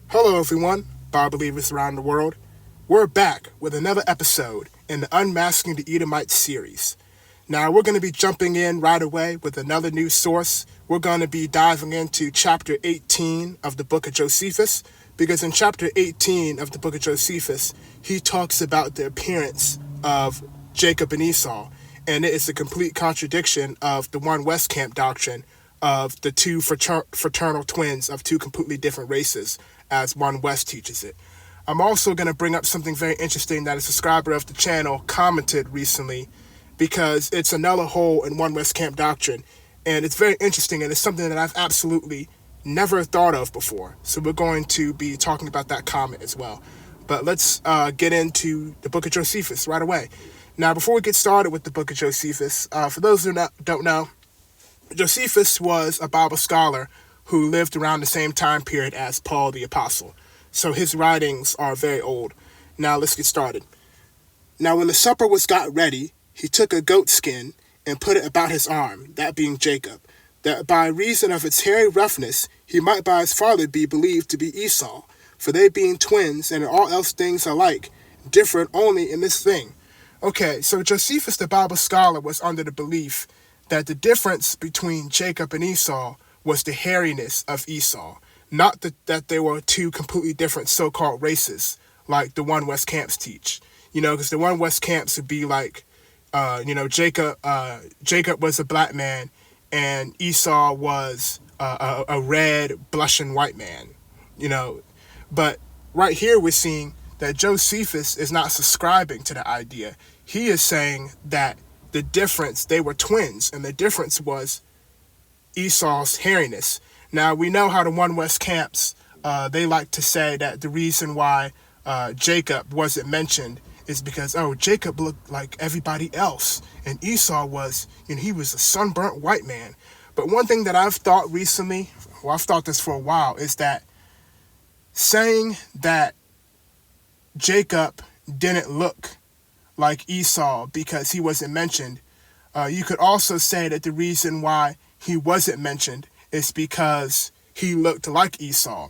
Hello, everyone, Bible believers around the world. We're back with another episode in the Unmasking the Edomites series. Now, we're going to be jumping in right away with another news source. We're going to be diving into chapter 18 of the book of Josephus, because in chapter 18 of the book of Josephus, he talks about the appearance of Jacob and Esau, and it is a complete contradiction of the One West Camp doctrine of the two fraternal twins of two completely different races, as One West teaches it. I'm also going to bring up something very interesting that a subscriber of the channel commented recently, because it's another hole in One West Camp doctrine, and it's very interesting, and it's something that I've absolutely never thought of before. So we're going to be talking about that comment as well. But let's get into the book of Josephus right away. Now, before we get started with the book of Josephus, for those who don't know, Josephus was a Bible scholar who lived around the same time period as Paul the Apostle. So his writings are very old. Now let's get started. Now when the supper was got ready, he took a goat skin and put it about his arm, that being Jacob, that by reason of its hairy roughness he might by his father be believed to be Esau, for they being twins and in all else things alike, different only in this thing. Okay, so Josephus the Bible scholar was under the belief that the difference between Jacob and Esau was the hairiness of Esau, not that they were two completely different so-called races, like the One West Camps teach. Because the One West Camps would be like, Jacob was a black man, and Esau was a red, blushing white man. But right here we're seeing that Josephus is not subscribing to the idea. He is saying that the difference, they were twins, and the difference was Esau's hairiness. Now, we know how the One West Camps, they like to say that the reason why Jacob wasn't mentioned is because, Jacob looked like everybody else, and Esau was, he was a sunburnt white man. But one thing that I've thought recently, I've thought this for a while, is that saying that Jacob didn't look like Esau because he wasn't mentioned, you could also say that the reason why he wasn't mentioned is because he looked like Esau.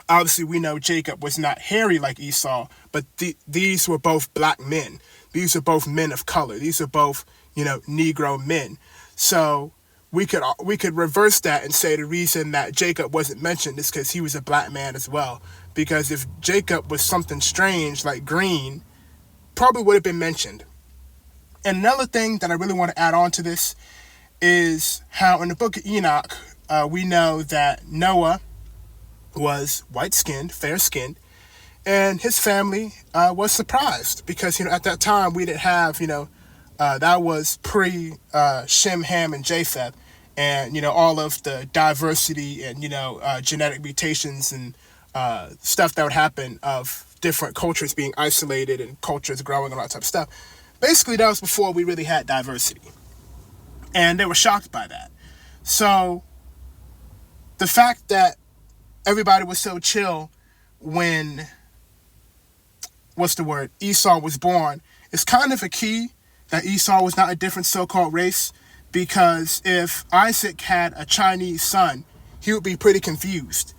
Obviously, we know Jacob was not hairy like Esau, but these were both black men. These are both men of color. These are both, Negro men. So we could reverse that and say the reason that Jacob wasn't mentioned is because he was a black man as well. Because if Jacob was something strange like green, probably would have been mentioned. And another thing that I really want to add on to this is how in the book of Enoch, we know that Noah was white-skinned, fair-skinned, and his family was surprised because, at that time we didn't have, that was pre-Shem, Ham, and Japheth, and, all of the diversity and, genetic mutations and stuff that would happen of different cultures being isolated and cultures growing and all that type of stuff. Basically, that was before we really had diversity. And they were shocked by that. So the fact that everybody was so chill when, Esau was born, is kind of a key that Esau was not a different so-called race, because if Isaac had a Chinese son, he would be pretty confused,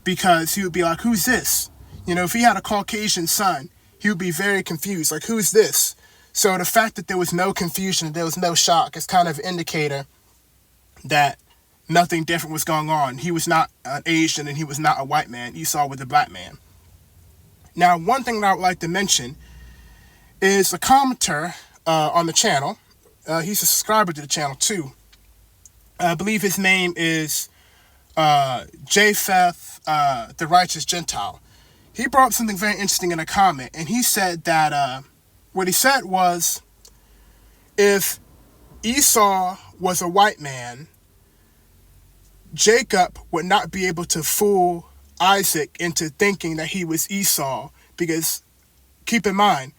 because he would be like, who's this? If he had a Caucasian son, he would be very confused, like, who's this? So the fact that there was no confusion, there was no shock, is kind of an indicator that nothing different was going on. He was not an Asian and he was not a white man. Esau was a black man. Now, one thing that I would like to mention is a commenter on the channel. He's a subscriber to the channel too. I believe his name is Japheth, the Righteous Gentile. He brought up something very interesting in a comment, and he said that what he said was, if Esau was a white man, Jacob would not be able to fool Isaac into thinking that he was Esau, because keep in mind,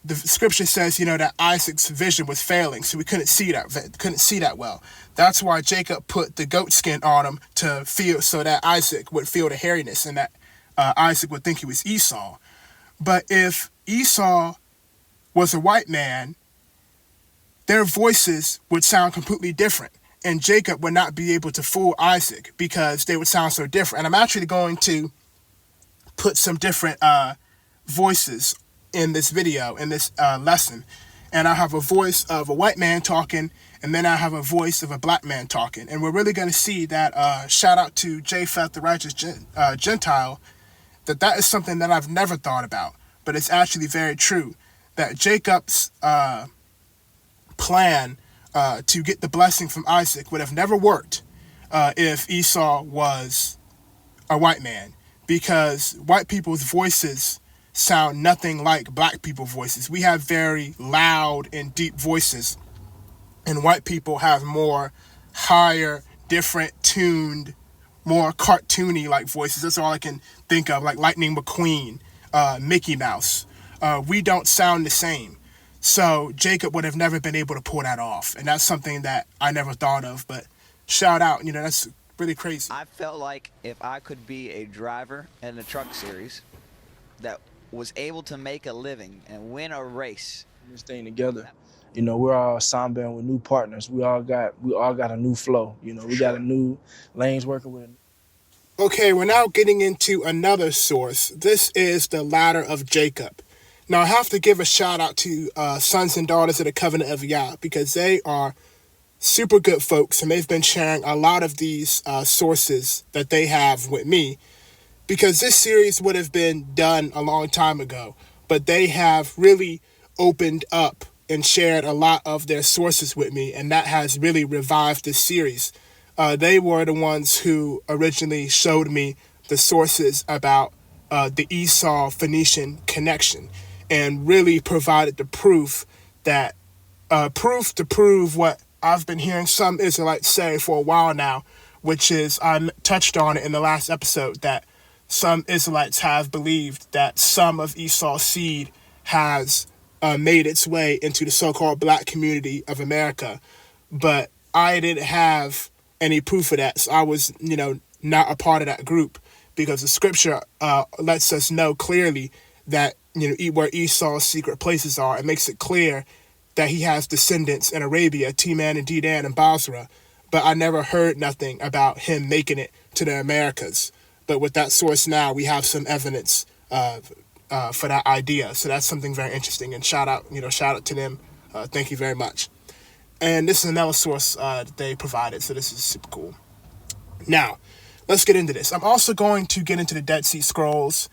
the scripture says, that Isaac's vision was failing, so we couldn't see that well. That's why Jacob put the goat skin on him to feel, so that Isaac would feel the hairiness and that Isaac would think he was Esau. But if Esau was a white man, their voices would sound completely different. And Jacob would not be able to fool Isaac because they would sound so different. And I'm actually going to put some different voices in this video, in this lesson. And I have a voice of a white man talking, and then I have a voice of a black man talking. And we're really going to see that, shout out to Japheth, the righteous Gentile, that is something that I've never thought about. But it's actually very true, that Jacob's plan to get the blessing from Isaac would have never worked if Esau was a white man, because white people's voices sound nothing like black people's voices. We have very loud and deep voices, and white people have more higher, different tuned, more cartoony like voices. That's all I can think of, like Lightning McQueen, Mickey Mouse. We don't sound the same. So Jacob would have never been able to pull that off. And that's something that I never thought of, but shout out, that's really crazy. I felt like if I could be a driver in the truck series that was able to make a living and win a race. This thing together. We're all soundbound with new partners. We all got a new flow. We got a new lanes working with. Okay, we're now getting into another source. This is the ladder of Jacob. Now, I have to give a shout out to Sons and Daughters of the Covenant of Yah, because they are super good folks, and they've been sharing a lot of these sources that they have with me, because this series would have been done a long time ago, but they have really opened up and shared a lot of their sources with me, and that has really revived this series. They were the ones who originally showed me the sources about the Esau-Phoenician connection, and really provided the proof to prove what I've been hearing some Israelites say for a while now, which is, I touched on it in the last episode, that some Israelites have believed that some of Esau's seed has made its way into the so-called black community of America. But I didn't have any proof of that, so I was, not a part of that group, because the scripture lets us know clearly that, where Esau's secret places are. It makes it clear that he has descendants in Arabia, Teman and Dedan and Basra, but I never heard nothing about him making it to the Americas. But with that source now, we have some evidence for that idea. So that's something very interesting. And shout out to them. Thank you very much. And this is another source that they provided. So this is super cool. Now, let's get into this. I'm also going to get into the Dead Sea Scrolls.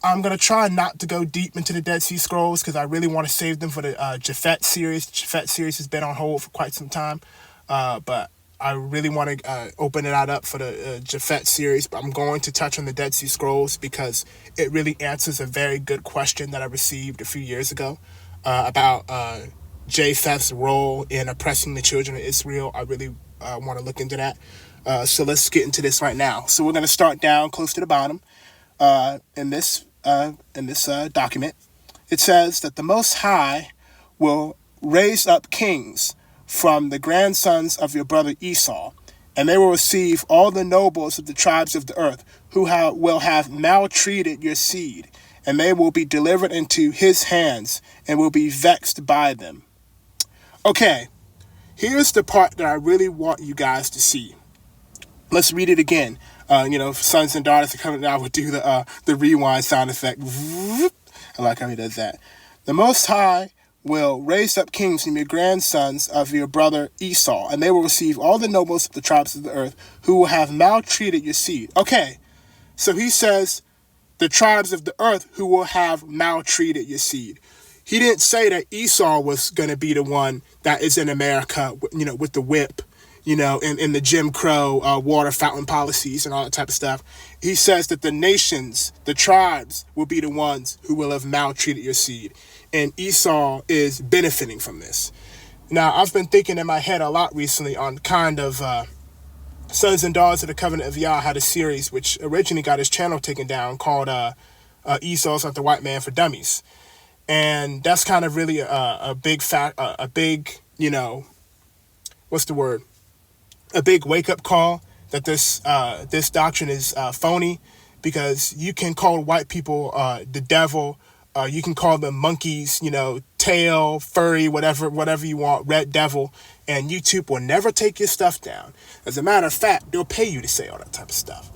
I'm going to try not to go deep into the Dead Sea Scrolls, because I really want to save them for the Japheth series. The Japheth series has been on hold for quite some time. But I really want to open it up for the Japheth series. But I'm going to touch on the Dead Sea Scrolls, because it really answers a very good question that I received a few years ago about Japheth's role in oppressing the children of Israel. I really want to look into that. So let's get into this right now. So we're going to start down close to the bottom in this document. It says that the Most High will raise up kings from the grandsons of your brother Esau, and they will receive all the nobles of the tribes of the earth who will have maltreated your seed, and they will be delivered into his hands and will be vexed by them. Okay, here's the part that I really want you guys to see. Let's read it again. Sons and Daughters are coming out would do the rewind sound effect. I like how he does that. The Most High will raise up kings from your grandsons of your brother Esau, and they will receive all the nobles of the tribes of the earth who will have maltreated your seed. Okay, so he says the tribes of the earth who will have maltreated your seed. He didn't say that Esau was going to be the one that is in America, with the whip, in the Jim Crow water fountain policies and all that type of stuff. He says that the nations, the tribes, will be the ones who will have maltreated your seed. And Esau is benefiting from this. Now, I've been thinking in my head a lot recently on kind of Sons and Daughters of the Covenant of Yah had a series which originally got his channel taken down called Esau's Not the White Man for Dummies. And that's kind of really a big fact, a big wake-up call that this doctrine is phony, because you can call white people the devil, you can call them monkeys, tail, furry, whatever you want, red devil, and YouTube will never take your stuff down. As a matter of fact, they'll pay you to say all that type of stuff.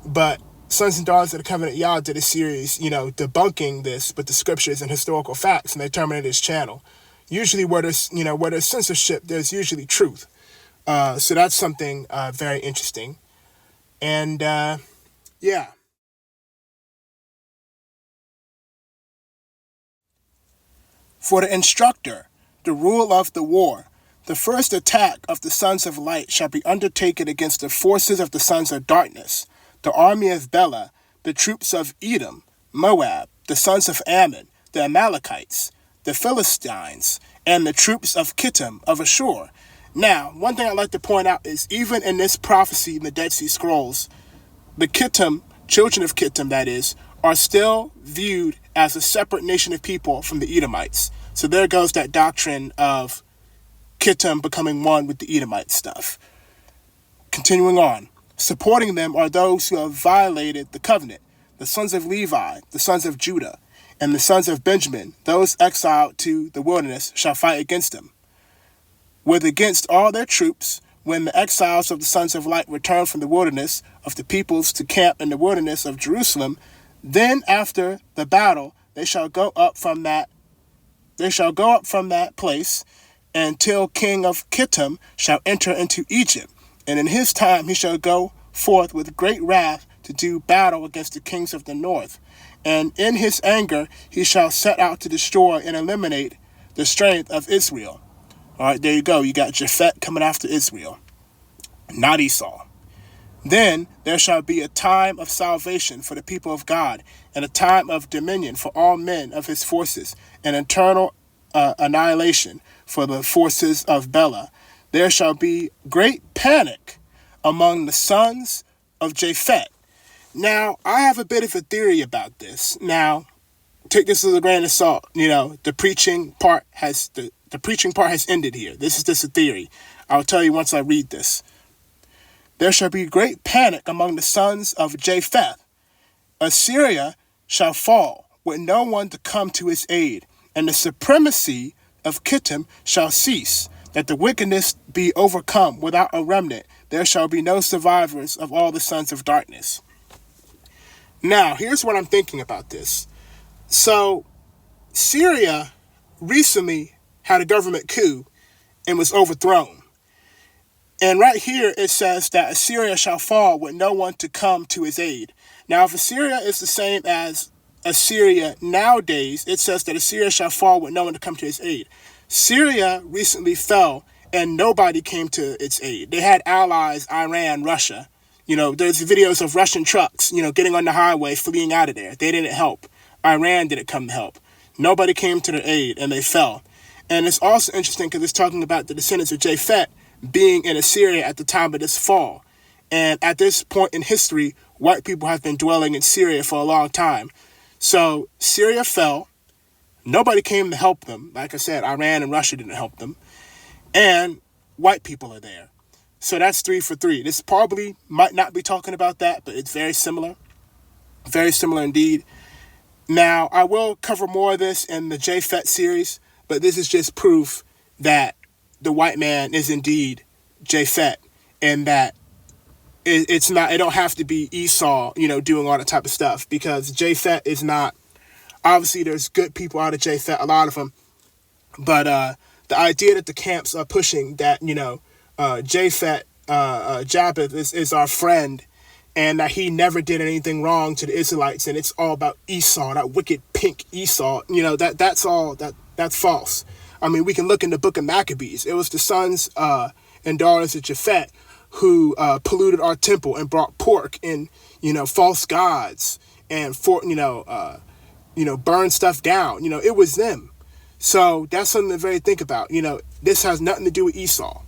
But Sons and Daughters of the Covenant Yah did a series, debunking this with the scriptures and historical facts, and they terminated his channel. Usually where there's censorship, there's usually truth. So that's something very interesting. And yeah. For the instructor, the rule of the war, the first attack of the sons of light shall be undertaken against the forces of the sons of darkness, the army of Bela, the troops of Edom, Moab, the sons of Ammon, the Amalekites, the Philistines, and the troops of Kittim of Ashur. Now, one thing I'd like to point out is even in this prophecy in the Dead Sea Scrolls, the Kittim, children of Kittim that is, are still viewed as a separate nation of people from the Edomites. So there goes that doctrine of Kittim becoming one with the Edomite stuff. Continuing on. Supporting them are those who have violated the covenant, the sons of Levi, the sons of Judah, and the sons of Benjamin, those exiled to the wilderness, shall fight against them. With against all their troops, when the exiles of the sons of light return from the wilderness of the peoples to camp in the wilderness of Jerusalem, then after the battle they shall go up from that place until king of Kittim shall enter into Egypt, and in his time he shall go forth with great wrath to do battle against the kings of the north. And in his anger he shall set out to destroy and eliminate the strength of Israel. All right, there you go. You got Japhet coming after Israel, not Esau. Then there shall be a time of salvation for the people of God, and a time of dominion for all men of his forces, and eternal annihilation for the forces of Bela. There shall be great panic among the sons of Japhet. Now, I have a bit of a theory about this. Now, take this with a grain of salt. The preaching part has ended here. This is just a theory. I'll tell you once I read this. There shall be great panic among the sons of Japheth. Assyria shall fall with no one to come to his aid, and the supremacy of Kittim shall cease, that the wickedness be overcome without a remnant. There shall be no survivors of all the sons of darkness. Now, here's what I'm thinking about this. So, Syria recently had a government coup and was overthrown. And right here it says that Assyria shall fall with no one to come to his aid. Now, if Assyria is the same as Assyria nowadays, it says that Assyria shall fall with no one to come to his aid. Syria recently fell and nobody came to its aid. They had allies, Iran, Russia. There's videos of Russian trucks, getting on the highway, fleeing out of there. They didn't help. Iran didn't come to help. Nobody came to their aid and they fell. And it's also interesting because it's talking about the descendants of Japhet being in Assyria at the time of this fall. And at this point in history, white people have been dwelling in Syria for a long time. So Syria fell. Nobody came to help them. Like I said, Iran and Russia didn't help them. And white people are there. So that's 3 for 3. This probably might not be talking about that, but it's very similar. Very similar indeed. Now, I will cover more of this in the Japhet series, but this is just proof that the white man is indeed Japhet, and that it don't have to be Esau, doing all that type of stuff, because Japhet is not, obviously there's good people out of Japhet, a lot of them, but the idea that the camps are pushing that, Japhet, Japheth is our friend, and that he never did anything wrong to the Israelites, and it's all about Esau, that wicked pink Esau, that's false. I mean, we can look in the book of Maccabees. It was the sons and daughters of Japhet who polluted our temple and brought pork and, false gods and, burned stuff down. It was them. So that's something to very think about. This has nothing to do with Esau.